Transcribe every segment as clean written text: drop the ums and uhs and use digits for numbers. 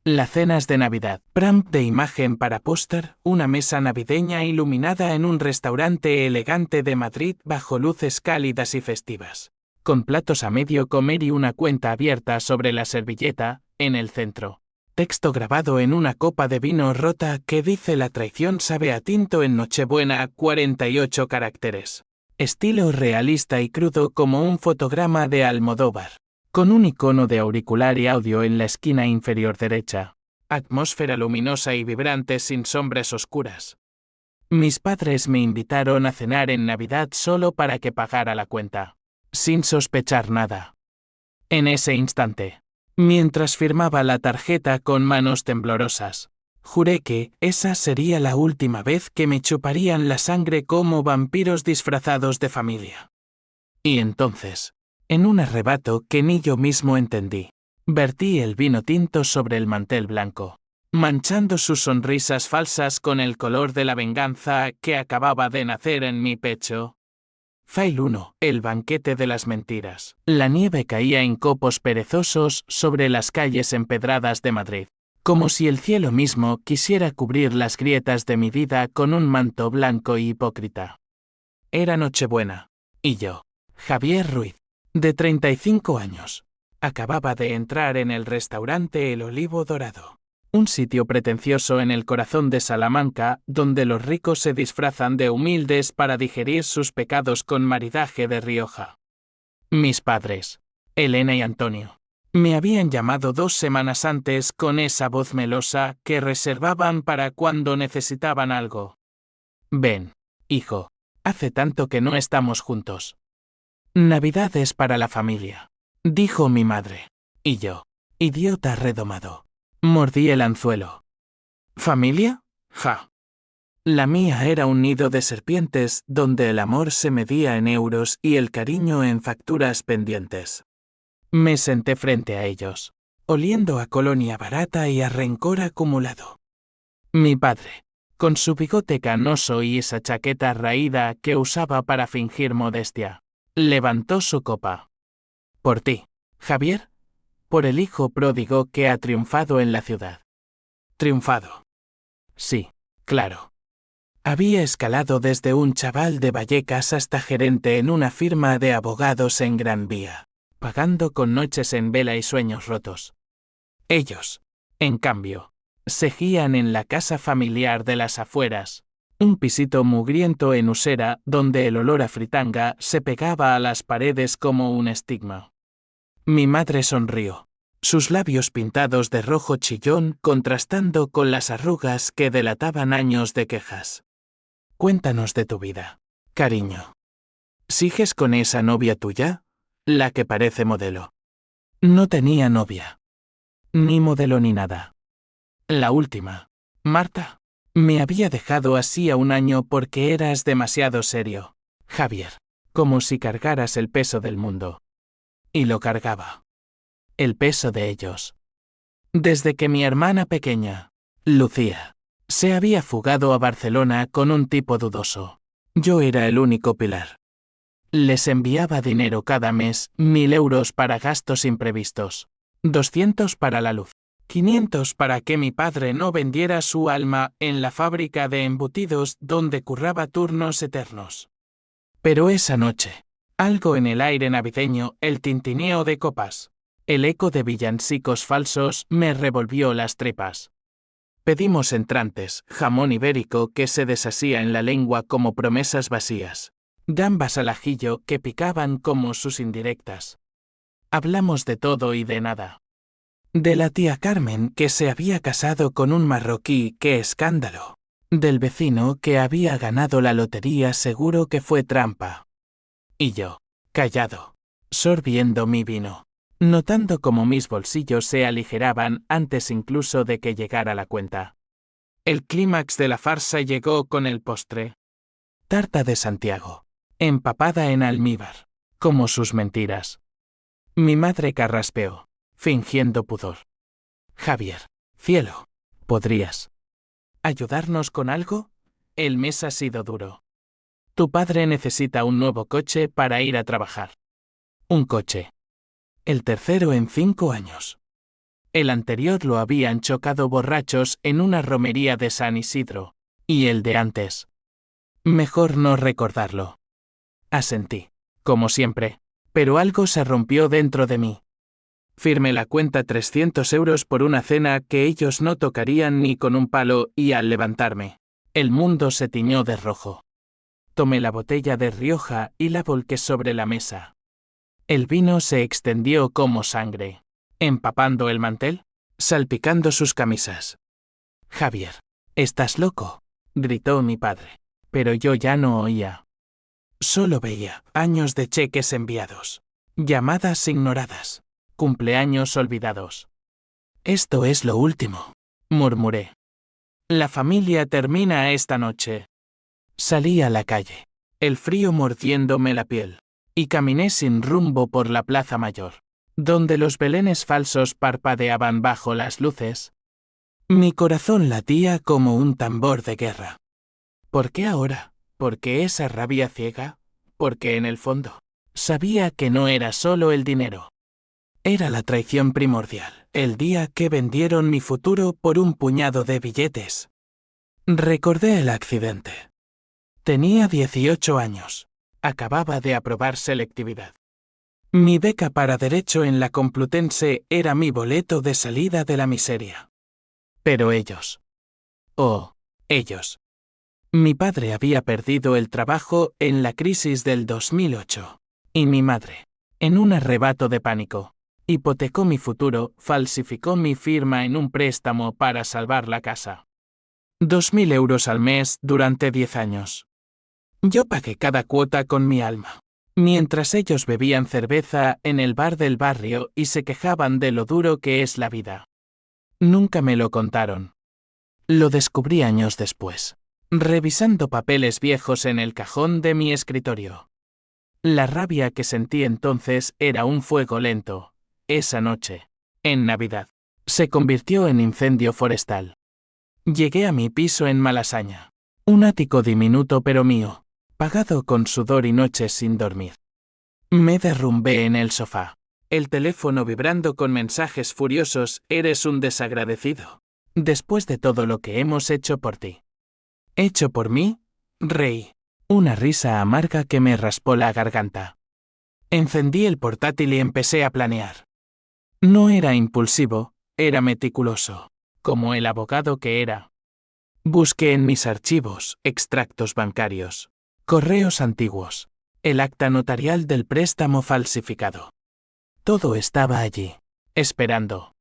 Las cenas de Navidad. Prompt de imagen para póster, una mesa navideña iluminada en un restaurante elegante de Madrid bajo luces cálidas y festivas. Con platos a medio comer y una cuenta abierta sobre la servilleta, en el centro. Texto grabado en una copa de vino rota que dice: la traición sabe a tinto en Nochebuena, 48 caracteres. Estilo realista y crudo como un fotograma de Almodóvar. Con un icono de auricular y audio en la esquina inferior derecha. Atmósfera luminosa y vibrante sin sombras oscuras. Mis padres me invitaron a cenar en Navidad solo para que pagara la cuenta. Sin sospechar nada. En ese instante, mientras firmaba la tarjeta con manos temblorosas, juré que esa sería la última vez que me chuparían la sangre como vampiros disfrazados de familia. Y entonces, en un arrebato que ni yo mismo entendí, vertí el vino tinto sobre el mantel blanco, manchando sus sonrisas falsas con el color de la venganza que acababa de nacer en mi pecho. File 1. El banquete de las mentiras. La nieve caía en copos perezosos sobre las calles empedradas de Madrid, como si el cielo mismo quisiera cubrir las grietas de mi vida con un manto blanco y hipócrita. Era Nochebuena, y yo, Javier Ruiz, de 35 años, acababa de entrar en el restaurante El Olivo Dorado. Un sitio pretencioso en el corazón de Salamanca, donde los ricos se disfrazan de humildes para digerir sus pecados con maridaje de Rioja. Mis padres, Elena y Antonio, me habían llamado 2 semanas antes con esa voz melosa que reservaban para cuando necesitaban algo. Ven, hijo, hace tanto que no estamos juntos. Navidad es para la familia, dijo mi madre. Y yo, idiota redomado, mordí el anzuelo. ¿Familia? Ja. La mía era un nido de serpientes donde el amor se medía en euros y el cariño en facturas pendientes. Me senté frente a ellos, oliendo a colonia barata y a rencor acumulado. Mi padre, con su bigote canoso y esa chaqueta raída que usaba para fingir modestia, levantó su copa. Por ti, Javier, por el hijo pródigo que ha triunfado en la ciudad. Triunfado. Sí, claro. Había escalado desde un chaval de Vallecas hasta gerente en una firma de abogados en Gran Vía, pagando con noches en vela y sueños rotos. Ellos, en cambio, seguían en la casa familiar de las afueras, un pisito mugriento en Usera donde el olor a fritanga se pegaba a las paredes como un estigma. Mi madre sonrió, sus labios pintados de rojo chillón contrastando con las arrugas que delataban años de quejas. Cuéntanos de tu vida, cariño. ¿Sigues con esa novia tuya? La que parece modelo. No tenía novia. Ni modelo ni nada. La última, Marta, me había dejado así a un año porque eras demasiado serio, Javier, como si cargaras el peso del mundo. Y lo cargaba. El peso de ellos. Desde que mi hermana pequeña, Lucía, se había fugado a Barcelona con un tipo dudoso, yo era el único pilar. Les enviaba dinero cada mes, 1.000 euros para gastos imprevistos, 200 para la luz, 500 para que mi padre no vendiera su alma en la fábrica de embutidos donde curraba turnos eternos. Pero esa noche, algo en el aire navideño, el tintineo de copas, el eco de villancicos falsos me revolvió las tripas. Pedimos entrantes, jamón ibérico que se deshacía en la lengua como promesas vacías, gambas al ajillo que picaban como sus indirectas. Hablamos de todo y de nada. De la tía Carmen que se había casado con un marroquí, ¡qué escándalo! Del vecino que había ganado la lotería, seguro que fue trampa. Y yo, callado, sorbiendo mi vino, notando cómo mis bolsillos se aligeraban antes incluso de que llegara la cuenta. El clímax de la farsa llegó con el postre. Tarta de Santiago, empapada en almíbar, como sus mentiras. Mi madre carraspeó, fingiendo pudor. Javier, cielo, ¿podrías ayudarnos con algo? El mes ha sido duro. Tu padre necesita un nuevo coche para ir a trabajar. Un coche. El tercero en 5 años. El anterior lo habían chocado borrachos en una romería de San Isidro. ¿Y el de antes? Mejor no recordarlo. Asentí, como siempre, pero algo se rompió dentro de mí. Firmé la cuenta 300 euros por una cena que ellos no tocarían ni con un palo y al levantarme, el mundo se tiñó de rojo. Tomé la botella de Rioja y la volqué sobre la mesa. El vino se extendió como sangre, empapando el mantel, salpicando sus camisas. Javier, ¿estás loco?, gritó mi padre. Pero yo ya no oía. Solo veía años de cheques enviados, llamadas ignoradas, cumpleaños olvidados. Esto es lo último, murmuré. La familia termina esta noche. Salí a la calle, el frío mordiéndome la piel, y caminé sin rumbo por la Plaza Mayor, donde los belenes falsos parpadeaban bajo las luces. Mi corazón latía como un tambor de guerra. ¿Por qué ahora? ¿Por qué esa rabia ciega? Porque en el fondo, sabía que no era solo el dinero. Era la traición primordial, el día que vendieron mi futuro por un puñado de billetes. Recordé el accidente. Tenía 18 años. Acababa de aprobar selectividad. Mi beca para Derecho en la Complutense era mi boleto de salida de la miseria. Pero ellos. Oh, ellos. Mi padre había perdido el trabajo en la crisis del 2008. Y mi madre, en un arrebato de pánico, hipotecó mi futuro, falsificó mi firma en un préstamo para salvar la casa. 2.000 euros al mes durante 10 años. Yo pagué cada cuota con mi alma, mientras ellos bebían cerveza en el bar del barrio y se quejaban de lo duro que es la vida. Nunca me lo contaron. Lo descubrí años después, revisando papeles viejos en el cajón de mi escritorio. La rabia que sentí entonces era un fuego lento. Esa noche, en Navidad, se convirtió en incendio forestal. Llegué a mi piso en Malasaña, un ático diminuto pero mío, pagado con sudor y noches sin dormir. Me derrumbé en el sofá, el teléfono vibrando con mensajes furiosos: «Eres un desagradecido. Después de todo lo que hemos hecho por ti». ¿Hecho por mí? Reí. Una risa amarga que me raspó la garganta. Encendí el portátil y empecé a planear. No era impulsivo, era meticuloso, como el abogado que era. Busqué en mis archivos extractos bancarios, correos antiguos, el acta notarial del préstamo falsificado. Todo estaba allí, esperando.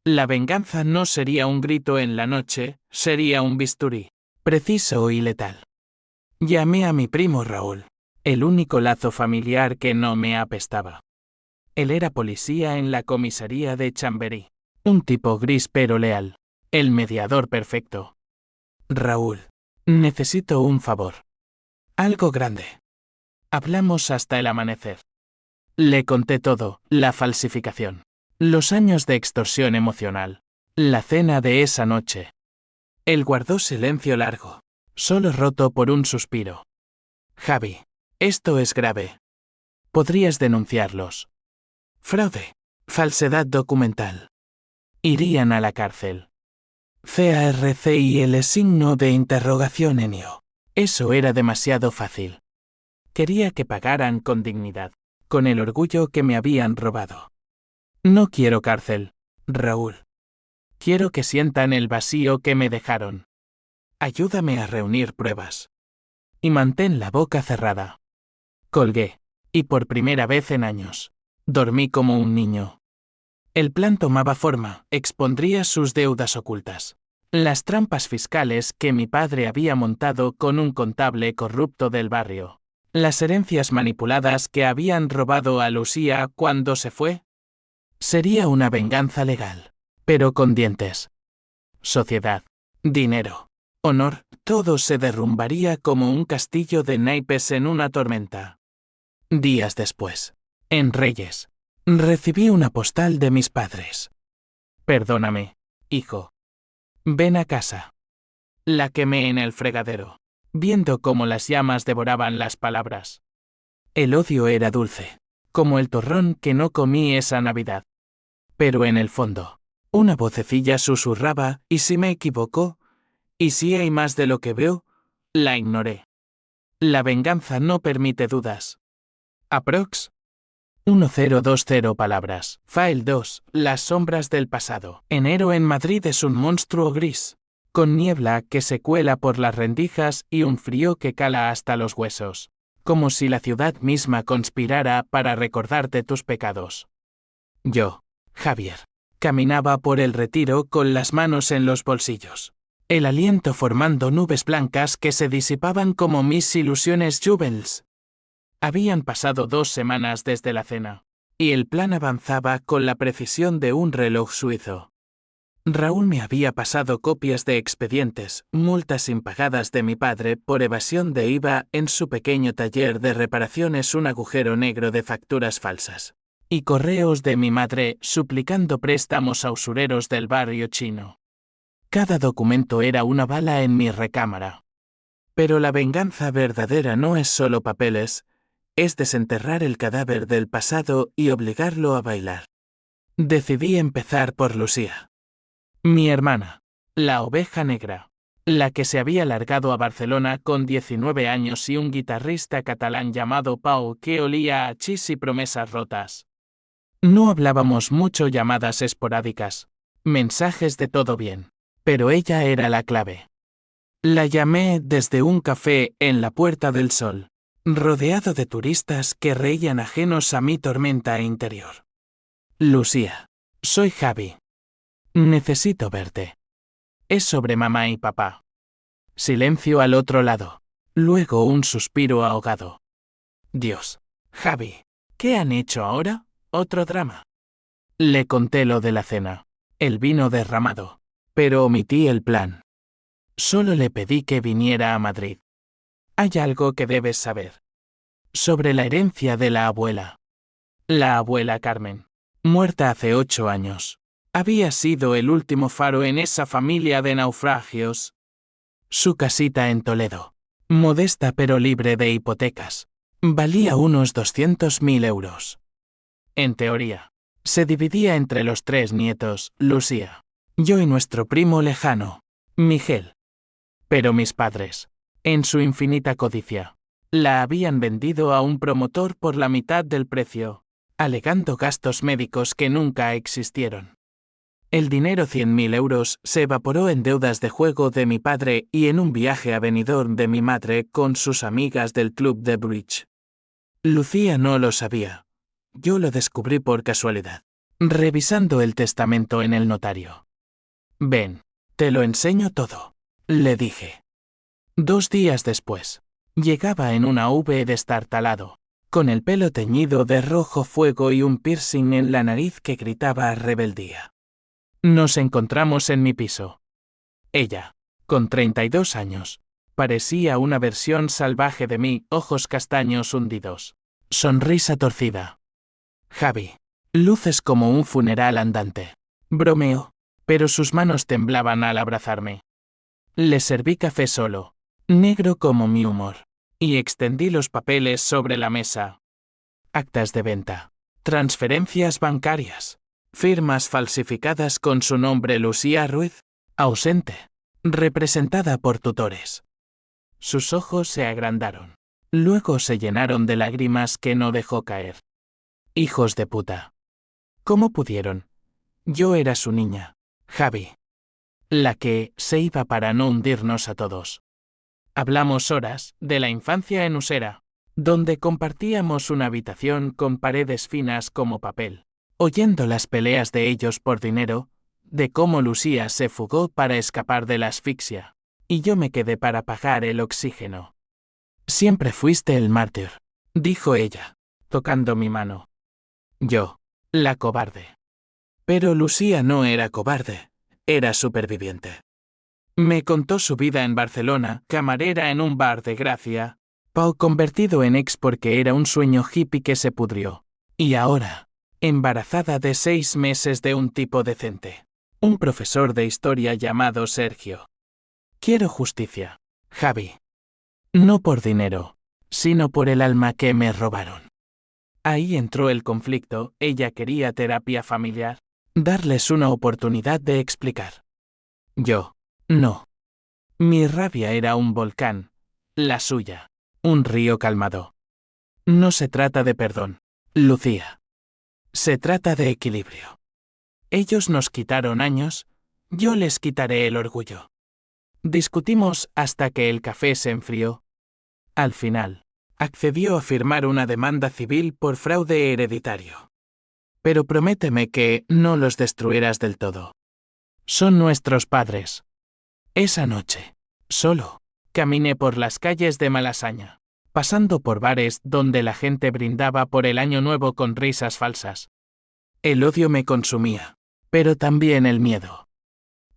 La venganza no sería un grito en la noche, sería un bisturí, preciso y letal. Llamé a mi primo Raúl, el único lazo familiar que no me apestaba. Él era policía en la comisaría de Chamberí, un tipo gris pero leal, el mediador perfecto. Raúl, necesito un favor. Algo grande. Hablamos hasta el amanecer. Le conté todo, la falsificación, los años de extorsión emocional, la cena de esa noche. Él guardó silencio largo, solo roto por un suspiro. Javi, esto es grave. Podrías denunciarlos. Fraude, falsedad documental. Irían a la cárcel. CARCIL signo de interrogación enio. Eso era demasiado fácil. Quería que pagaran con dignidad, con el orgullo que me habían robado. No quiero cárcel, Raúl. Quiero que sientan el vacío que me dejaron. Ayúdame a reunir pruebas. Y mantén la boca cerrada. Colgué, y por primera vez en años, dormí como un niño. El plan tomaba forma, expondría sus deudas ocultas. Las trampas fiscales que mi padre había montado con un contable corrupto del barrio. Las herencias manipuladas que habían robado a Lucía cuando se fue. Sería una venganza legal, pero con dientes. Sociedad, dinero, honor, todo se derrumbaría como un castillo de naipes en una tormenta. Días después, en Reyes, recibí una postal de mis padres. Perdóname, hijo. Ven a casa. La quemé en el fregadero, viendo cómo las llamas devoraban las palabras. El odio era dulce, como el torrón que no comí esa Navidad. Pero en el fondo, Una vocecilla susurraba, ¿y si me equivoco? ¿Y si hay más de lo que veo? La ignoré. La venganza no permite dudas. Aprox. 1020 palabras. File 2. Las sombras del pasado. Enero en Madrid es un monstruo gris, con niebla que se cuela por las rendijas y un frío que cala hasta los huesos, como si la ciudad misma conspirara para recordarte tus pecados. Yo, Javier, caminaba por el Retiro con las manos en los bolsillos, el aliento formando nubes blancas que se disipaban como mis ilusiones juveniles. Habían pasado 2 semanas desde la cena, y el plan avanzaba con la precisión de un reloj suizo. Raúl me había pasado copias de expedientes, multas impagadas de mi padre por evasión de IVA en su pequeño taller de reparaciones, un agujero negro de facturas falsas, y correos de mi madre suplicando préstamos a usureros del barrio chino. Cada documento era una bala en mi recámara. Pero la venganza verdadera no es solo papeles, es desenterrar el cadáver del pasado y obligarlo a bailar. Decidí empezar por Lucía. Mi hermana, la oveja negra, la que se había largado a Barcelona con 19 años y un guitarrista catalán llamado Pau que olía a chis y promesas rotas. No hablábamos mucho, llamadas esporádicas, mensajes de todo bien, pero ella era la clave. La llamé desde un café en la Puerta del Sol, rodeado de turistas que reían ajenos a mi tormenta interior. Lucía, soy Javi. Necesito verte. Es sobre mamá y papá. Silencio al otro lado. Luego un suspiro ahogado. Dios. Javi, ¿qué han hecho ahora? ¿Otro drama? Le conté lo de la cena, el vino derramado, pero omití el plan. Solo le pedí que viniera a Madrid. Hay algo que debes saber. Sobre la herencia de la abuela. La abuela Carmen, muerta hace 8 años, había sido el último faro en esa familia de naufragios. Su casita en Toledo, modesta pero libre de hipotecas, valía unos 200.000 euros. En teoría, se dividía entre los 3 nietos, Lucía, yo y nuestro primo lejano, Miguel. Pero mis padres, en su infinita codicia, la habían vendido a un promotor por la mitad del precio, alegando gastos médicos que nunca existieron. El dinero, 100.000 euros, se evaporó en deudas de juego de mi padre y en un viaje a Benidorm de mi madre con sus amigas del club de bridge. Lucía no lo sabía. Yo lo descubrí por casualidad, revisando el testamento en el notario. Ven, te lo enseño todo, le dije. 2 días después, llegaba en una V destartalado, con el pelo teñido de rojo fuego y un piercing en la nariz que gritaba rebeldía. Nos encontramos en mi piso. Ella, con 32 años, parecía una versión salvaje de mí, ojos castaños hundidos, sonrisa torcida. Javi, luces como un funeral andante. Bromeó, pero sus manos temblaban al abrazarme. Le serví café solo, negro como mi humor, y extendí los papeles sobre la mesa. Actas de venta, transferencias bancarias, firmas falsificadas con su nombre, Lucía Ruiz, ausente, representada por tutores. Sus ojos se agrandaron. Luego se llenaron de lágrimas que no dejó caer. Hijos de puta. ¿Cómo pudieron? Yo era su niña, Javi. La que se iba para no hundirnos a todos. Hablamos horas de la infancia en Usera, donde compartíamos una habitación con paredes finas como papel, oyendo las peleas de ellos por dinero, de cómo Lucía se fugó para escapar de la asfixia, y yo me quedé para pagar el oxígeno. Siempre fuiste el mártir, dijo ella, tocando mi mano. Yo, la cobarde. Pero Lucía no era cobarde, era superviviente. Me contó su vida en Barcelona, camarera en un bar de Gracia, Pau convertido en ex porque era un sueño hippie que se pudrió, y ahora, embarazada de 6 meses de un tipo decente, un profesor de historia llamado Sergio. Quiero justicia, Javi. No por dinero, sino por el alma que me robaron. Ahí entró el conflicto, ella quería terapia familiar, Darles una oportunidad de explicar. Yo. No. Mi rabia era un volcán. La suya. Un río calmado. No se trata de perdón, Lucía. Se trata de equilibrio. Ellos nos quitaron años, yo les quitaré el orgullo. Discutimos hasta que el café se enfrió. Al final, accedió a firmar una demanda civil por fraude hereditario. Pero prométeme que no los destruirás del todo. Son nuestros padres. Esa noche, solo, caminé por las calles de Malasaña, pasando por bares donde la gente brindaba por el año nuevo con risas falsas. El odio me consumía, pero también el miedo.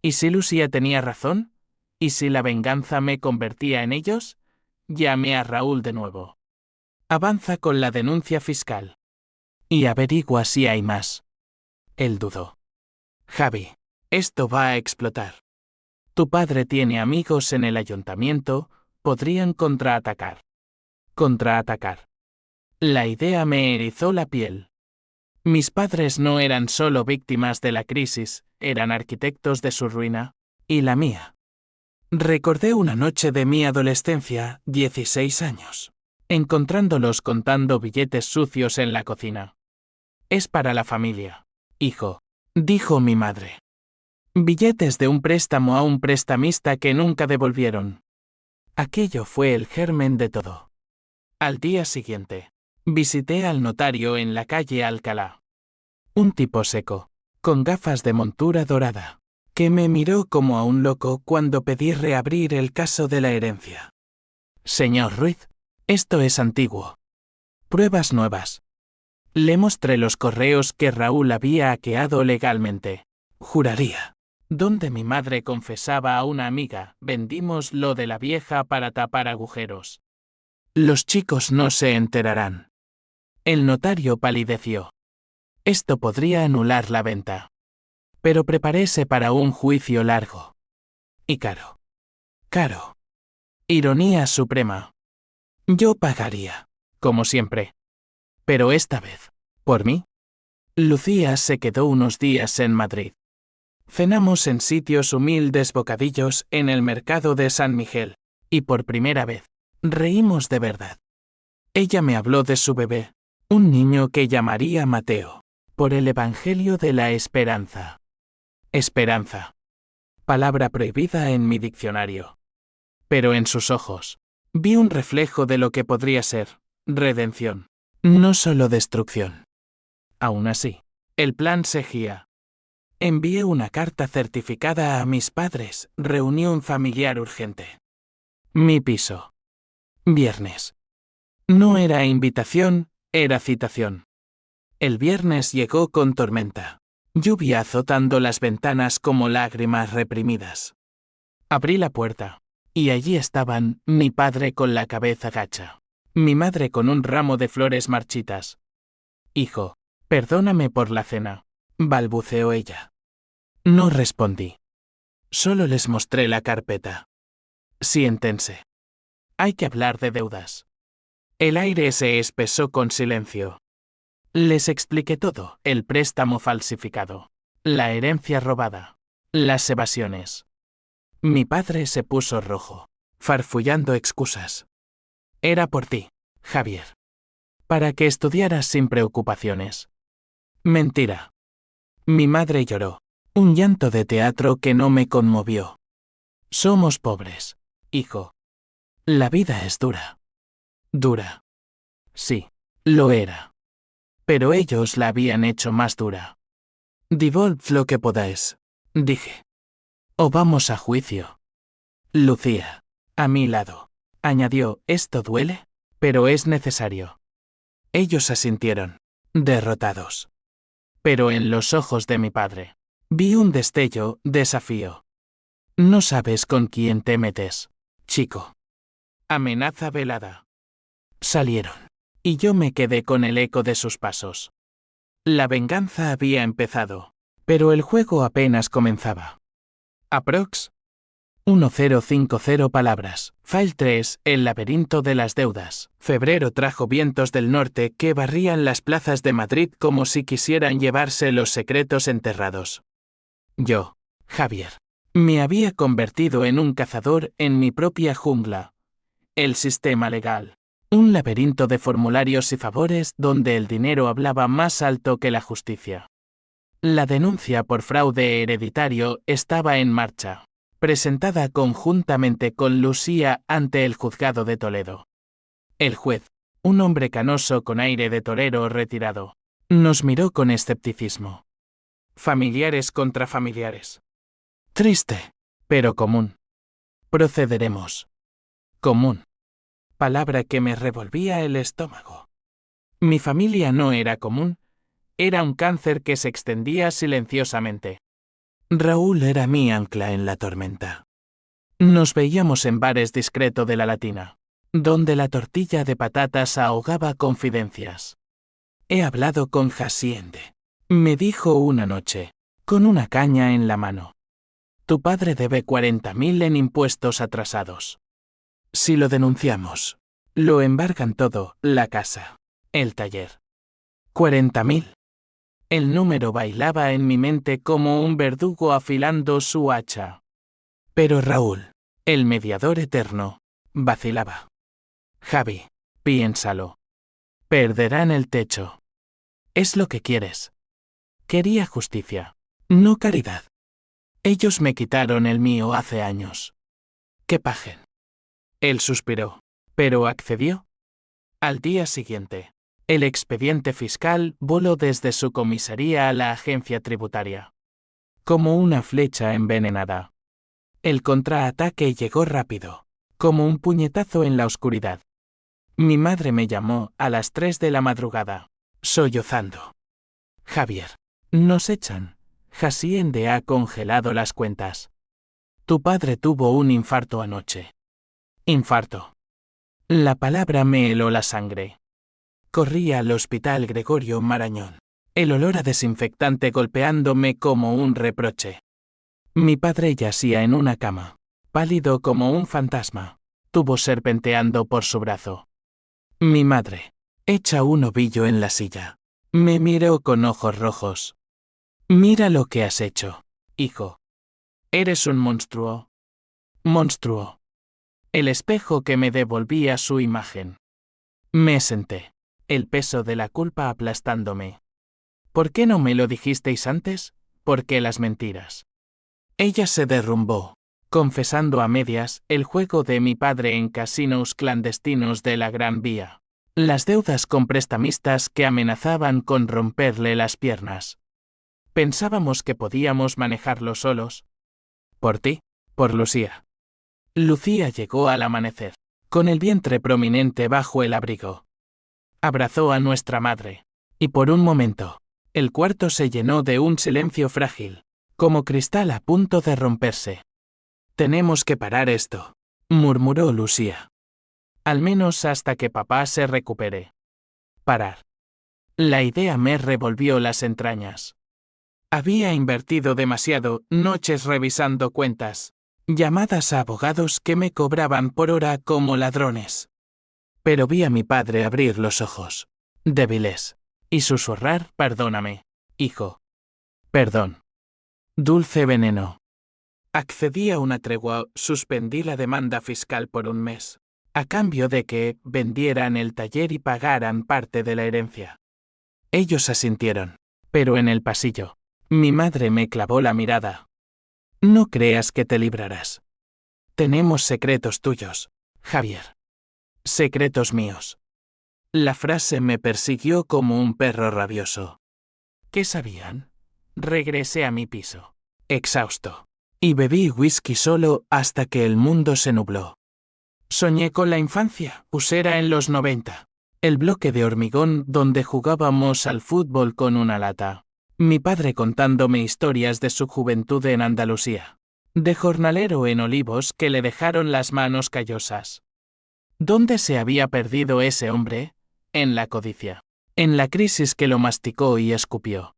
¿Y si Lucía tenía razón? ¿Y si la venganza me convertía en ellos? Llamé a Raúl de nuevo. Avanza con la denuncia fiscal. Y averigua si hay más. Él dudó. Javi, esto va a explotar. Tu padre tiene amigos en el ayuntamiento, podrían contraatacar. Contraatacar. La idea me erizó la piel. Mis padres no eran solo víctimas de la crisis, eran arquitectos de su ruina, y la mía. Recordé una noche de mi adolescencia, 16 años, encontrándolos contando billetes sucios en la cocina. Es para la familia, hijo, dijo mi madre. Billetes de un préstamo a un prestamista que nunca devolvieron. Aquello fue el germen de todo. Al día siguiente, visité al notario en la calle Alcalá. Un tipo seco, con gafas de montura dorada, que me miró como a un loco cuando pedí reabrir el caso de la herencia. Señor Ruiz, esto es antiguo. Pruebas nuevas. Le mostré los correos que Raúl había hackeado legalmente. Juraría. Donde mi madre confesaba a una amiga, vendimos lo de la vieja para tapar agujeros. Los chicos no se enterarán. El notario palideció. Esto podría anular la venta. Pero prepárese para un juicio largo. Y caro. Caro. Ironía suprema. Yo pagaría, como siempre. Pero esta vez, ¿por mí? Lucía se quedó unos días en Madrid. Cenamos en sitios humildes bocadillos en el mercado de San Miguel, y por primera vez, reímos de verdad. Ella me habló de su bebé, un niño que llamaría Mateo, por el Evangelio de la Esperanza. Esperanza. Palabra prohibida en mi diccionario. Pero en sus ojos, vi un reflejo de lo que podría ser, redención, no solo destrucción. Aún así, el plan seguía. Envié una carta certificada a mis padres, reunión familiar urgente. Mi piso. Viernes. No era invitación, era citación. El viernes llegó con tormenta. Lluvia azotando las ventanas como lágrimas reprimidas. Abrí la puerta. Y allí estaban, mi padre con la cabeza gacha. Mi madre con un ramo de flores marchitas. Hijo, perdóname por la cena, balbuceó ella. No respondí. Solo les mostré la carpeta. Siéntense. Hay que hablar de deudas. El aire se espesó con silencio. Les expliqué todo, el préstamo falsificado, la herencia robada, las evasiones. Mi padre se puso rojo, farfullando excusas. Era por ti, Javier. Para que estudiaras sin preocupaciones. Mentira. Mi madre lloró, un llanto de teatro que no me conmovió. Somos pobres, hijo. La vida es dura. Dura. Sí, lo era. Pero ellos la habían hecho más dura. Devolved lo que podáis, dije. O vamos a juicio. Lucía, a mi lado, añadió, esto duele, pero es necesario. Ellos asintieron, derrotados. Pero en los ojos de mi padre, vi un destello, desafío. No sabes con quién te metes, chico. Amenaza velada. Salieron, y yo me quedé con el eco de sus pasos. La venganza había empezado, pero el juego apenas comenzaba. Aprox. 1050 palabras. File 3. El laberinto de las deudas. Febrero trajo vientos del norte que barrían las plazas de Madrid como si quisieran llevarse los secretos enterrados. Yo, Javier, me había convertido en un cazador en mi propia jungla. El sistema legal. Un laberinto de formularios y favores donde el dinero hablaba más alto que la justicia. La denuncia por fraude hereditario estaba en marcha, presentada conjuntamente con Lucía ante el juzgado de Toledo. El juez, un hombre canoso con aire de torero retirado, nos miró con escepticismo. Familiares contra familiares. Triste, pero común. Procederemos. Común. Palabra que me revolvía el estómago. Mi familia no era común, era un cáncer que se extendía silenciosamente. Raúl era mi ancla en la tormenta. Nos veíamos en bares discreto de la Latina, donde la tortilla de patatas ahogaba confidencias. He hablado con Haciende, me dijo una noche, con una caña en la mano. Tu padre debe 40.000 en impuestos atrasados. Si lo denunciamos, lo embargan todo, la casa, el taller. 40.000. El número bailaba en mi mente como un verdugo afilando su hacha. Pero Raúl, el mediador eterno, vacilaba. Javi, piénsalo. Perderán el techo. Es lo que quieres. Quería justicia, no caridad. Ellos me quitaron el mío hace años. Que paguen. Él suspiró, pero accedió. Al día siguiente, el expediente fiscal voló desde su comisaría a la agencia tributaria. Como una flecha envenenada. El contraataque llegó rápido, como un puñetazo en la oscuridad. Mi madre me llamó a las 3 de la madrugada, sollozando. Javier, nos echan. Haciende ha congelado las cuentas. Tu padre tuvo un infarto anoche. Infarto. La palabra me heló la sangre. Corrí al hospital Gregorio Marañón, el olor a desinfectante golpeándome como un reproche. Mi padre yacía en una cama, pálido como un fantasma, tubo serpenteando por su brazo. Mi madre, hecha un ovillo en la silla, me miró con ojos rojos. Mira lo que has hecho, hijo. Eres un monstruo. Monstruo. El espejo que me devolvía su imagen. Me senté, el peso de la culpa aplastándome. ¿Por qué no me lo dijisteis antes? ¿Por qué las mentiras? Ella se derrumbó, confesando a medias el juego de mi padre en casinos clandestinos de la Gran Vía. Las deudas con prestamistas que amenazaban con romperle las piernas. Pensábamos que podíamos manejarlo solos. Por ti, por Lucía. Lucía llegó al amanecer, con el vientre prominente bajo el abrigo. Abrazó a nuestra madre, y por un momento, el cuarto se llenó de un silencio frágil, como cristal a punto de romperse. Tenemos que parar esto, murmuró Lucía. Al menos hasta que papá se recupere. Parar. La idea me revolvió las entrañas. Había invertido demasiado, noches revisando cuentas, llamadas a abogados que me cobraban por hora como ladrones. Pero vi a mi padre abrir los ojos, débiles, y susurrar: perdóname, hijo. Perdón. Dulce veneno. Accedí a una tregua, suspendí la demanda fiscal por un mes, a cambio de que vendieran el taller y pagaran parte de la herencia. Ellos asintieron, pero en el pasillo, mi madre me clavó la mirada. No creas que te librarás. Tenemos secretos tuyos, Javier. Secretos míos. La frase me persiguió como un perro rabioso. ¿Qué sabían? Regresé a mi piso, exhausto, y bebí whisky solo hasta que el mundo se nubló. Soñé con la infancia, Usera en los 90. El bloque de hormigón donde jugábamos al fútbol con una lata. Mi padre contándome historias de su juventud en Andalucía. De jornalero en Olivos que le dejaron las manos callosas. ¿Dónde se había perdido ese hombre? En la codicia. En la crisis que lo masticó y escupió.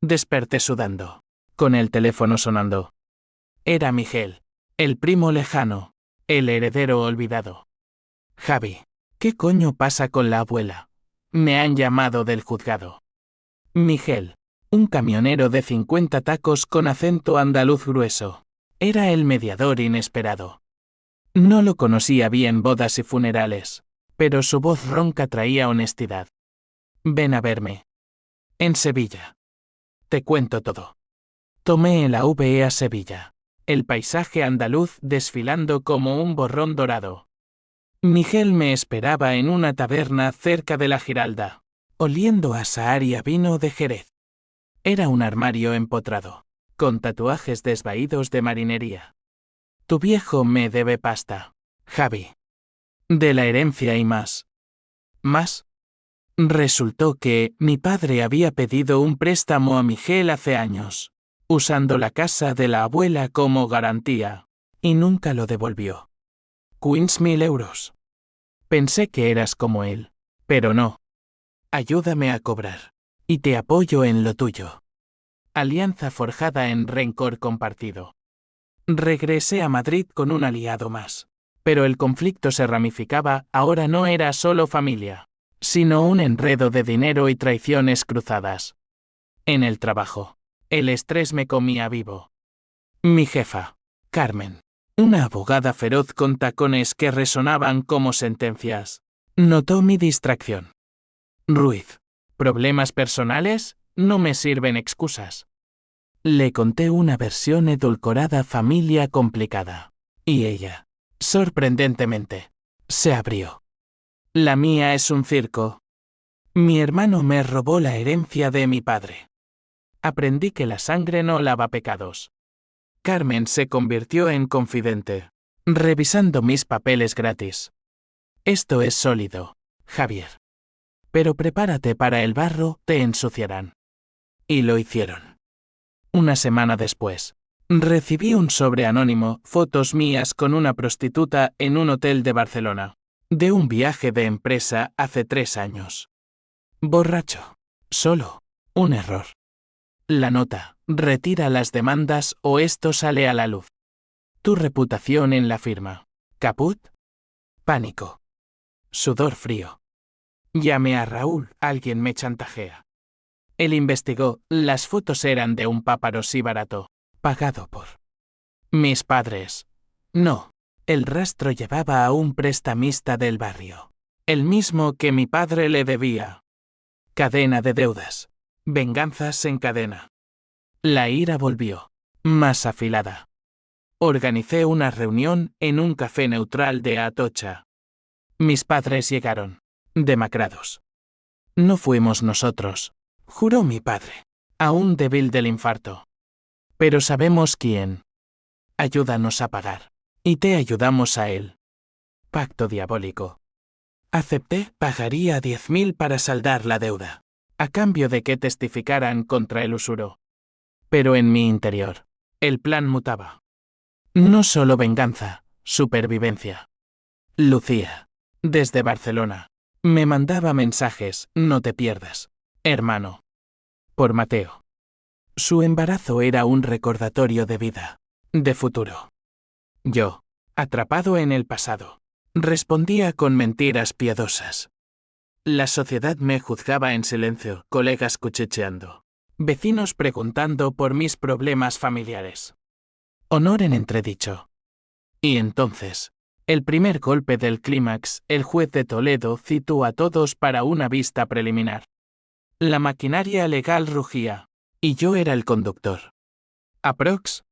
Desperté sudando, con el teléfono sonando. Era Miguel, El primo lejano. El heredero olvidado. Javi. ¿Qué coño pasa con la abuela? Me han llamado del juzgado. Miguel. Un camionero de 50 tacos con acento andaluz grueso. Era el mediador inesperado. No lo conocía bien bodas y funerales, pero su voz ronca traía honestidad. Ven a verme. En Sevilla. Te cuento todo. Tomé el AVE a Sevilla. El paisaje andaluz desfilando como un borrón dorado. Miguel me esperaba en una taberna cerca de la Giralda, oliendo a Sahar y a vino de Jerez. Era un armario empotrado, con tatuajes desvaídos de marinería. Tu viejo me debe pasta, Javi. De la herencia y más. ¿Más? Resultó que mi padre había pedido un préstamo a Miguel hace años, usando la casa de la abuela como garantía, y nunca lo devolvió. 15.000 euros. Pensé que eras como él, pero no. Ayúdame a cobrar, y te apoyo en lo tuyo. Alianza forjada en rencor compartido. Regresé a Madrid con un aliado más, pero el conflicto se ramificaba, ahora no era solo familia, sino un enredo de dinero y traiciones cruzadas. En el trabajo, el estrés me comía vivo. Mi jefa, Carmen, una abogada feroz con tacones que resonaban como sentencias, notó mi distracción. Ruiz, ¿problemas personales? No me sirven excusas. Le conté una versión edulcorada familia complicada. Y ella, sorprendentemente, se abrió. La mía es un circo. Mi hermano me robó la herencia de mi padre. Aprendí que la sangre no lava pecados. Carmen se convirtió en confidente, revisando mis papeles gratis. Esto es sólido, Javier. Pero prepárate para el barro, te ensuciarán. Y lo hicieron. Una semana después, recibí un sobre anónimo, fotos mías con una prostituta en un hotel de Barcelona, de un viaje de empresa hace 3 años. Borracho. Solo. Un error. La nota, retira las demandas o esto sale a la luz. Tu reputación en la firma. ¿Caput? Pánico. Sudor frío. Llamé a Raúl, alguien me chantajea. Él investigó, las fotos eran de un paparazzi barato, pagado por mis padres. No, el rastro llevaba a un prestamista del barrio, el mismo que mi padre le debía. Cadena de deudas. Venganzas en cadena. La ira volvió, más afilada. Organicé una reunión en un café neutral de Atocha. Mis padres llegaron, demacrados. No fuimos nosotros, juró mi padre, aún débil del infarto. Pero sabemos quién. Ayúdanos a pagar, y te ayudamos a él. Pacto diabólico. Acepté, pagaría 10.000 para saldar la deuda, a cambio de que testificaran contra el usuro. Pero en mi interior, el plan mutaba. No solo venganza, supervivencia. Lucía, desde Barcelona, me mandaba mensajes, no te pierdas, hermano. Por Mateo. Su embarazo era un recordatorio de vida, de futuro. Yo, atrapado en el pasado, respondía con mentiras piadosas. La sociedad me juzgaba en silencio, colegas cuchicheando, vecinos preguntando por mis problemas familiares. Honor en entredicho. Y entonces, el primer golpe del clímax, el juez de Toledo citó a todos para una vista preliminar. La maquinaria legal rugía, y yo era el conductor. Aprox.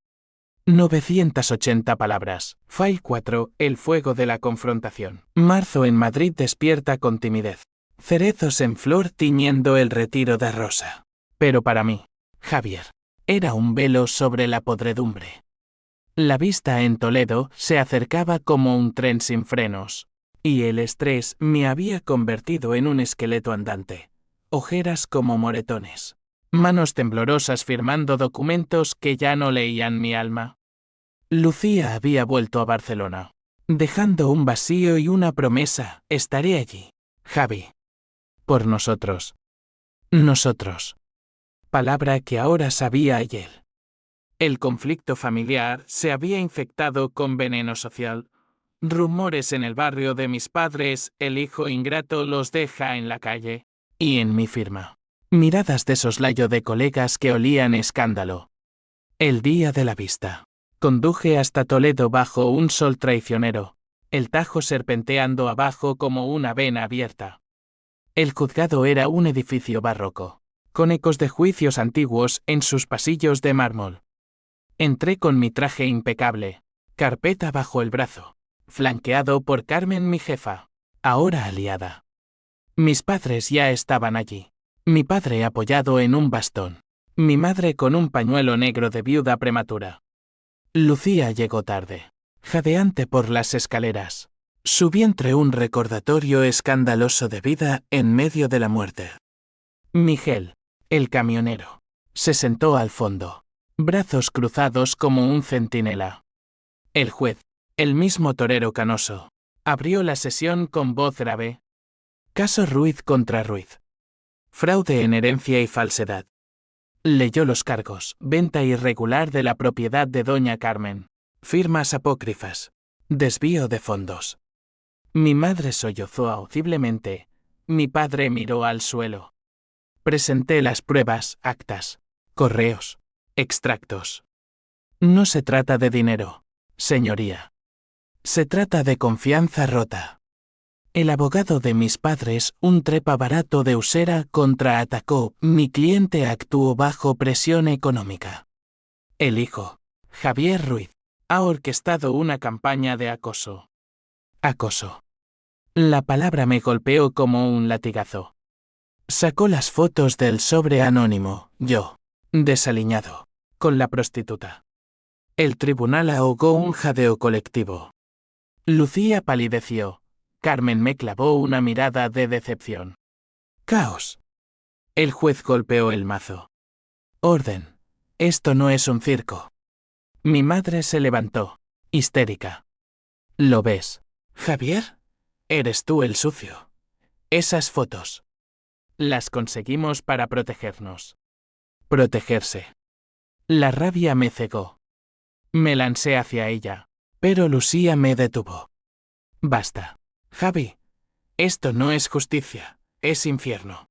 980 palabras. File 4. El fuego de la confrontación. Marzo en Madrid despierta con timidez. Cerezos en flor tiñendo el retiro de Rosa. Pero para mí, Javier, era un velo sobre la podredumbre. La vista en Toledo se acercaba como un tren sin frenos, y el estrés me había convertido en un esqueleto andante. Ojeras como moretones. Manos temblorosas firmando documentos que ya no leían mi alma. Lucía había vuelto a Barcelona, dejando un vacío y una promesa: estaré allí, Javi. Por nosotros. Nosotros. Palabra que ahora sabía ayer. El conflicto familiar se había infectado con veneno social. Rumores en el barrio de mis padres, el hijo ingrato los deja en la calle. Y en mi firma. Miradas de soslayo de colegas que olían escándalo. El día de la vista. Conduje hasta Toledo bajo un sol traicionero, el Tajo serpenteando abajo como una vena abierta. El juzgado era un edificio barroco, con ecos de juicios antiguos en sus pasillos de mármol. Entré con mi traje impecable, carpeta bajo el brazo, flanqueado por Carmen mi jefa, ahora aliada. Mis padres ya estaban allí. Mi padre apoyado en un bastón. Mi madre con un pañuelo negro de viuda prematura. Lucía llegó tarde, jadeante por las escaleras. Su vientre un recordatorio escandaloso de vida en medio de la muerte. Miguel, el camionero, se sentó al fondo, brazos cruzados como un centinela. El juez, el mismo torero canoso, abrió la sesión con voz grave. Caso Ruiz contra Ruiz. Fraude en herencia y falsedad. Leyó los cargos, venta irregular de la propiedad de doña Carmen, firmas apócrifas, desvío de fondos. Mi madre sollozó audiblemente, mi padre miró al suelo. Presenté las pruebas, actas, correos, extractos. No se trata de dinero, señoría. Se trata de confianza rota. El abogado de mis padres, un trepa barato de Usera, contraatacó. Mi cliente actuó bajo presión económica. El hijo, Javier Ruiz, ha orquestado una campaña de acoso. Acoso. La palabra me golpeó como un latigazo. Sacó las fotos del sobre anónimo, yo, desaliñado, con la prostituta. El tribunal ahogó un jadeo colectivo. Lucía palideció. Carmen me clavó una mirada de decepción. Caos. El juez golpeó el mazo. Orden. Esto no es un circo. Mi madre se levantó, histérica. ¿Lo ves, Javier? Eres tú el sucio. Esas fotos. Las conseguimos para protegernos. Protegerse. La rabia me cegó. Me lancé hacia ella, pero Lucía me detuvo. Basta. Javi, esto no es justicia, es infierno.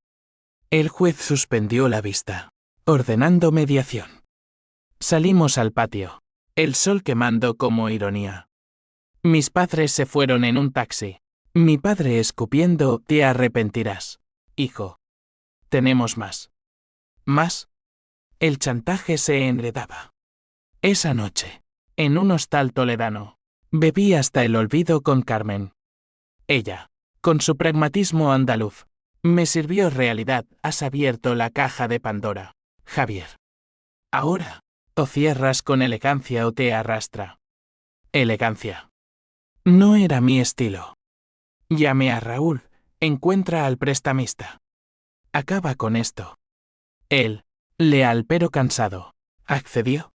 El juez suspendió la vista, ordenando mediación. Salimos al patio, el sol quemando como ironía. Mis padres se fueron en un taxi. Mi padre escupiendo, te arrepentirás, hijo. Tenemos más. ¿Más? El chantaje se enredaba. Esa noche, en un hostal toledano, bebí hasta el olvido con Carmen. Ella, con su pragmatismo andaluz, me sirvió realidad. Has abierto la caja de Pandora, Javier. Ahora, o cierras con elegancia o te arrastra. Elegancia. No era mi estilo. Llamé a Raúl, encuentra al prestamista. Acaba con esto. Él, leal pero cansado, accedió.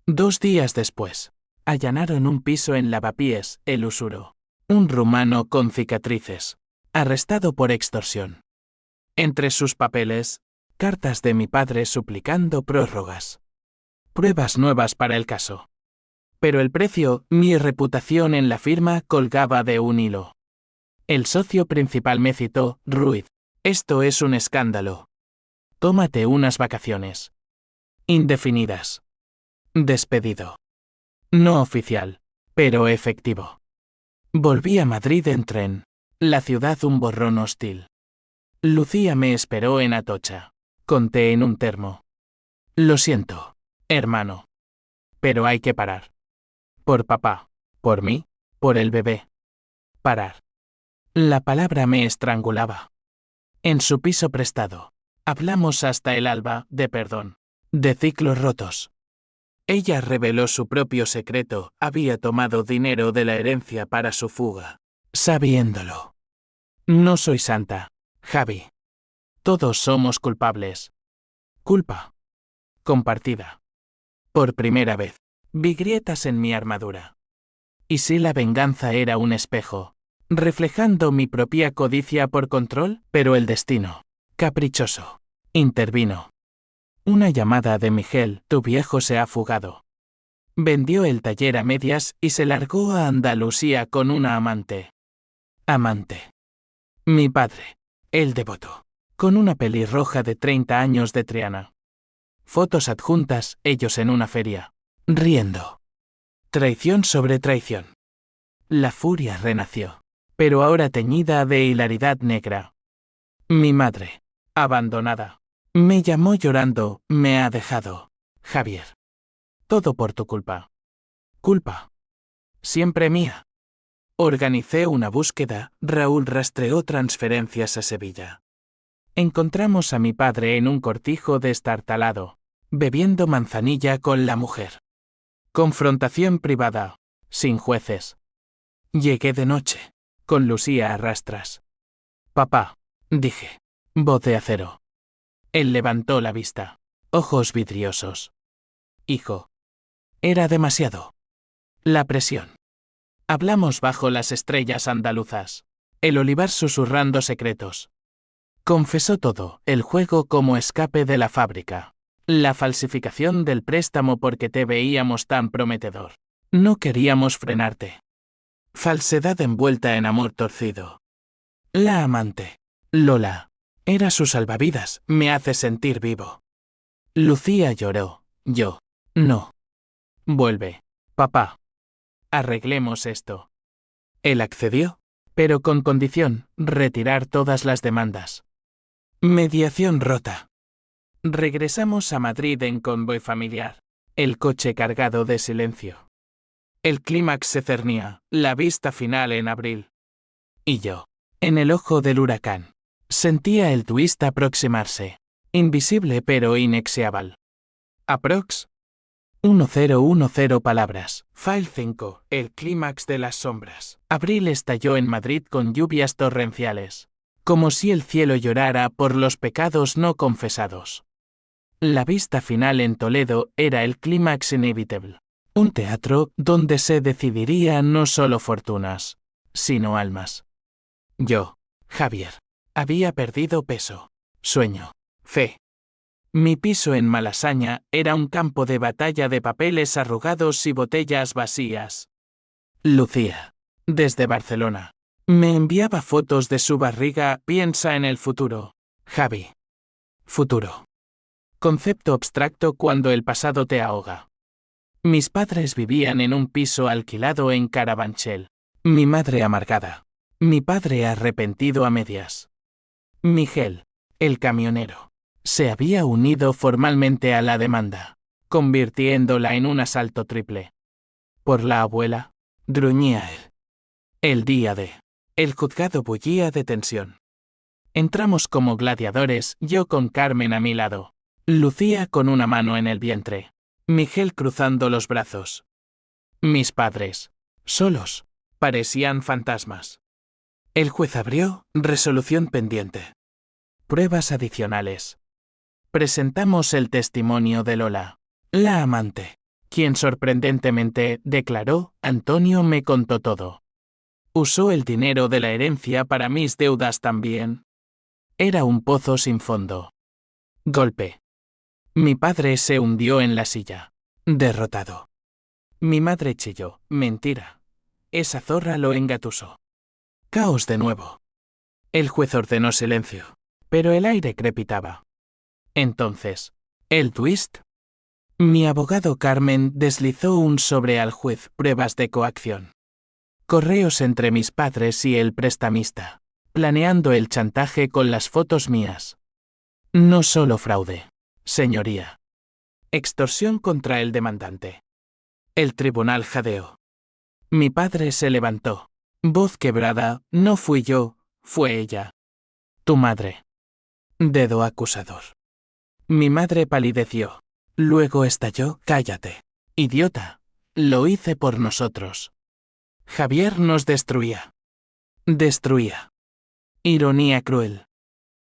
2 días después, allanaron un piso en Lavapiés, el Usuro. Un rumano con cicatrices, arrestado por extorsión. Entre sus papeles, cartas de mi padre suplicando prórrogas. Pruebas nuevas para el caso. Pero el precio, mi reputación en la firma colgaba de un hilo. El socio principal me citó, Ruiz. Esto es un escándalo. Tómate unas vacaciones. Indefinidas. Despedido. No oficial, pero efectivo. Volví a Madrid en tren. La ciudad un borrón hostil. Lucía me esperó en Atocha. Conté en un termo. Lo siento, hermano. Pero hay que parar. Por papá, por mí, por el bebé. Parar. La palabra me estrangulaba. En su piso prestado, hablamos hasta el alba de perdón, de ciclos rotos. Ella reveló su propio secreto, había tomado dinero de la herencia para su fuga, sabiéndolo. No soy santa, Javi. Todos somos culpables. Culpa. Compartida. Por primera vez, vi grietas en mi armadura. ¿Y si la venganza era un espejo, reflejando mi propia codicia por control? Pero el destino, caprichoso, intervino. Una llamada de Miguel, tu viejo se ha fugado. Vendió el taller a medias y se largó a Andalucía con una amante. Amante. Mi padre. El devoto. Con una pelirroja de 30 años de Triana. Fotos adjuntas, ellos en una feria. Riendo. Traición sobre traición. La furia renació, pero ahora teñida de hilaridad negra. Mi madre. Abandonada. Me llamó llorando, me ha dejado. Javier. Todo por tu culpa. Culpa. Siempre mía. Organicé una búsqueda, Raúl rastreó transferencias a Sevilla. Encontramos a mi padre en un cortijo destartalado, bebiendo manzanilla con la mujer. Confrontación privada, sin jueces. Llegué de noche, con Lucía a rastras. Papá, dije. Voz de acero. Él levantó la vista, ojos vidriosos. Hijo. Era demasiado. La presión. Hablamos bajo las estrellas andaluzas. El olivar susurrando secretos. Confesó todo, el juego como escape de la fábrica. La falsificación del préstamo porque te veíamos tan prometedor. No queríamos frenarte. Falsedad envuelta en amor torcido. La amante. Lola. Era su salvavidas, me hace sentir vivo. Lucía lloró, yo. No. Vuelve. Papá. Arreglemos esto. Él accedió, pero con condición, retirar todas las demandas. Mediación rota. Regresamos a Madrid en convoy familiar, el coche cargado de silencio. El clímax se cernía, la vista final en abril. Y yo, en el ojo del huracán, sentía el twist aproximarse, invisible pero inexorable. Aprox. 1010 palabras. File 5. El clímax de las sombras. Abril estalló en Madrid con lluvias torrenciales, como si el cielo llorara por los pecados no confesados. La vista final en Toledo era el clímax inevitable. Un teatro donde se decidiría no solo fortunas, sino almas. Yo, Javier, había perdido peso, sueño, fe. Mi piso en Malasaña era un campo de batalla de papeles arrugados y botellas vacías. Lucía, desde Barcelona, me enviaba fotos de su barriga. Piensa en el futuro, Javi. Futuro. Concepto abstracto cuando el pasado te ahoga. Mis padres vivían en un piso alquilado en Carabanchel. Mi madre amargada. Mi padre arrepentido a medias. Miguel, el camionero, se había unido formalmente a la demanda, convirtiéndola en un asalto triple. Por la abuela, gruñía él. El día de. El juzgado bullía de tensión. Entramos como gladiadores, yo con Carmen a mi lado. Lucía con una mano en el vientre. Miguel cruzando los brazos. Mis padres, solos, parecían fantasmas. El juez abrió, resolución pendiente. Pruebas adicionales. Presentamos el testimonio de Lola, la amante, quien sorprendentemente declaró, Antonio me contó todo. Usó el dinero de la herencia para mis deudas también. Era un pozo sin fondo. Golpe. Mi padre se hundió en la silla, derrotado. Mi madre chilló, mentira. Esa zorra lo engatusó. Caos de nuevo. El juez ordenó silencio, pero el aire crepitaba. Entonces, ¿el twist? Mi abogado Carmen deslizó un sobre al juez, pruebas de coacción. Correos entre mis padres y el prestamista, planeando el chantaje con las fotos mías. No solo fraude, señoría. Extorsión contra el demandante. El tribunal jadeó. Mi padre se levantó. Voz quebrada, no fui yo, fue ella. Tu madre. Dedo acusador. Mi madre palideció. Luego estalló, cállate. Idiota. Lo hice por nosotros. Javier nos destruía. Destruía. Ironía cruel.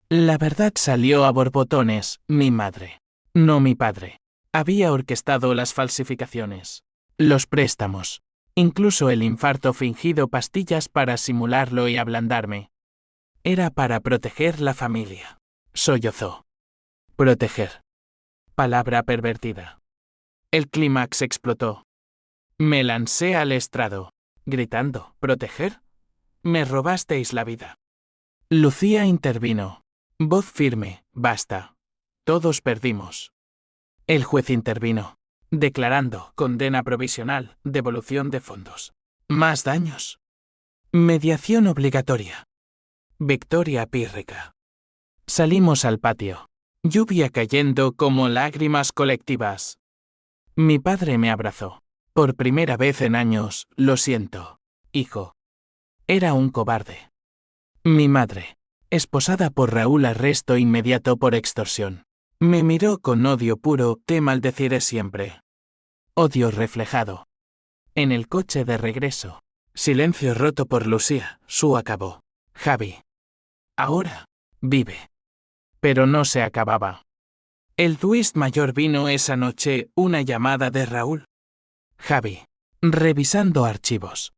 La verdad salió a borbotones, mi madre. No mi padre. Había orquestado las falsificaciones. Los préstamos. Incluso el infarto fingido, pastillas para simularlo y ablandarme. Era para proteger la familia. Sollozó. Proteger. Palabra pervertida. El clímax explotó. Me lancé al estrado, gritando, ¿proteger? Me robasteis la vida. Lucía intervino. Voz firme, basta. Todos perdimos. El juez intervino, declarando condena provisional, devolución de fondos. Más daños. Mediación obligatoria. Victoria pírrica. Salimos al patio. Lluvia cayendo como lágrimas colectivas. Mi padre me abrazó. Por primera vez en años, lo siento, hijo. Era un cobarde. Mi madre, esposada por Raúl, arresto inmediato por extorsión. Me miró con odio puro, te maldeciré siempre. Odio reflejado. En el coche de regreso. Silencio roto por Lucía, su acabó. Javi. Ahora, vive. Pero no se acababa. El twist mayor vino esa noche, una llamada de Raúl. Javi. Revisando archivos.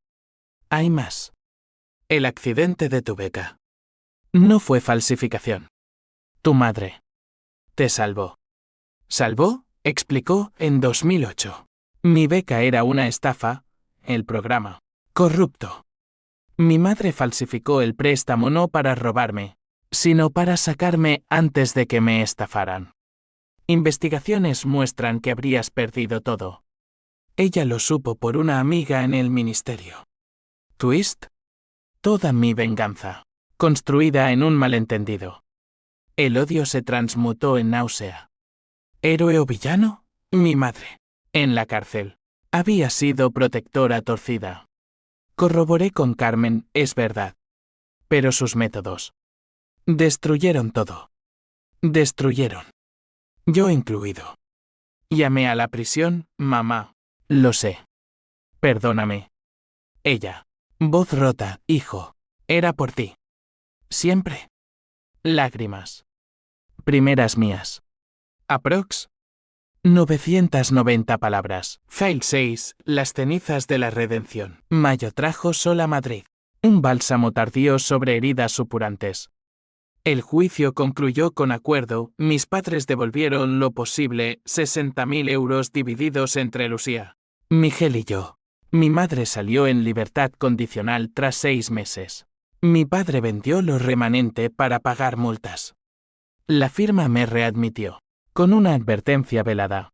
Hay más. El accidente de tu beca. No fue falsificación. Tu madre. Te salvó. ¿Salvó? Explicó, en 2008. Mi beca era una estafa, el programa. Corrupto. Mi madre falsificó el préstamo no para robarme, sino para sacarme antes de que me estafaran. Investigaciones muestran que habrías perdido todo. Ella lo supo por una amiga en el ministerio. ¿Twist? Toda mi venganza, construida en un malentendido. El odio se transmutó en náusea. ¿Héroe o villano? Mi madre. En la cárcel. Había sido protectora torcida. Corroboré con Carmen, es verdad. Pero sus métodos. Destruyeron todo. Destruyeron. Yo incluido. Llamé a la prisión, mamá. Lo sé. Perdóname. Ella. Voz rota, hijo. Era por ti. Siempre. Lágrimas. Primeras mías. Aprox. 990 palabras. File 6. Las cenizas de la redención. Mayo trajo sol a Madrid. Un bálsamo tardío sobre heridas supurantes. El juicio concluyó con acuerdo, mis padres devolvieron lo posible, 60.000 euros divididos entre Lucía, Miguel y yo. Mi madre salió en libertad condicional tras 6 meses. Mi padre vendió lo remanente para pagar multas. La firma me readmitió, con una advertencia velada.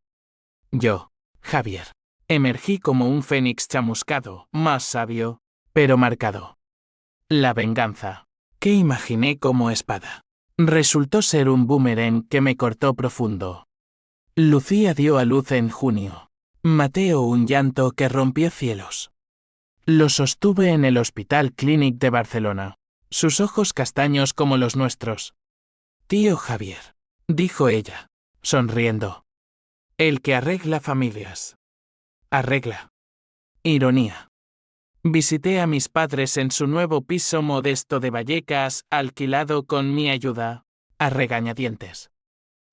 Yo, Javier, emergí como un fénix chamuscado, más sabio, pero marcado. La venganza, que imaginé como espada, resultó ser un boomerang que me cortó profundo. Lucía dio a luz en junio. Mateo un llanto que rompió cielos. Lo sostuve en el Hospital Clínic de Barcelona, sus ojos castaños como los nuestros. Tío Javier, dijo ella, sonriendo. El que arregla familias. Arregla. Ironía. Visité a mis padres en su nuevo piso modesto de Vallecas, alquilado con mi ayuda, a regañadientes.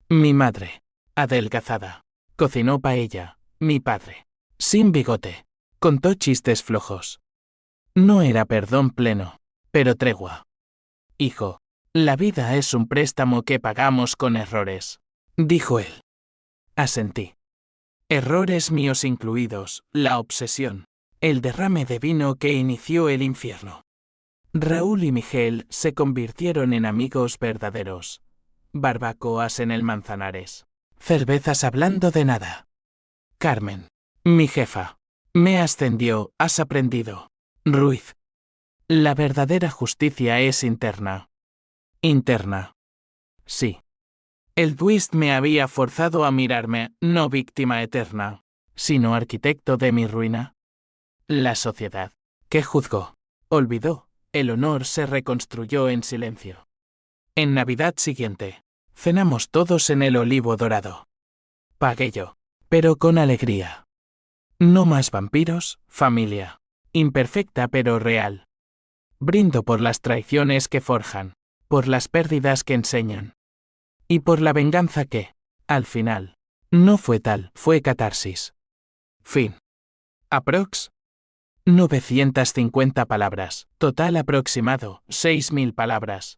Mi madre, adelgazada, cocinó paella. Mi padre, sin bigote, contó chistes flojos. No era perdón pleno, pero tregua. Hijo, la vida es un préstamo que pagamos con errores, dijo él. Asentí. Errores míos incluidos, la obsesión, el derrame de vino que inició el infierno. Raúl y Miguel se convirtieron en amigos verdaderos. Barbacoas en el Manzanares. Cervezas hablando de nada. Carmen, mi jefa, me ascendió, has aprendido. Ruiz. La verdadera justicia es interna. Interna. Sí. El twist me había forzado a mirarme, no víctima eterna, sino arquitecto de mi ruina. La sociedad, que juzgó, olvidó, el honor se reconstruyó en silencio. En Navidad siguiente, cenamos todos en el Olivo Dorado. Pagué yo, pero con alegría. No más vampiros, familia. Imperfecta pero real. Brindo por las traiciones que forjan, por las pérdidas que enseñan. Y por la venganza que, al final, no fue tal, fue catarsis. Fin. Aprox. 950 palabras, total aproximado, 6.000 palabras.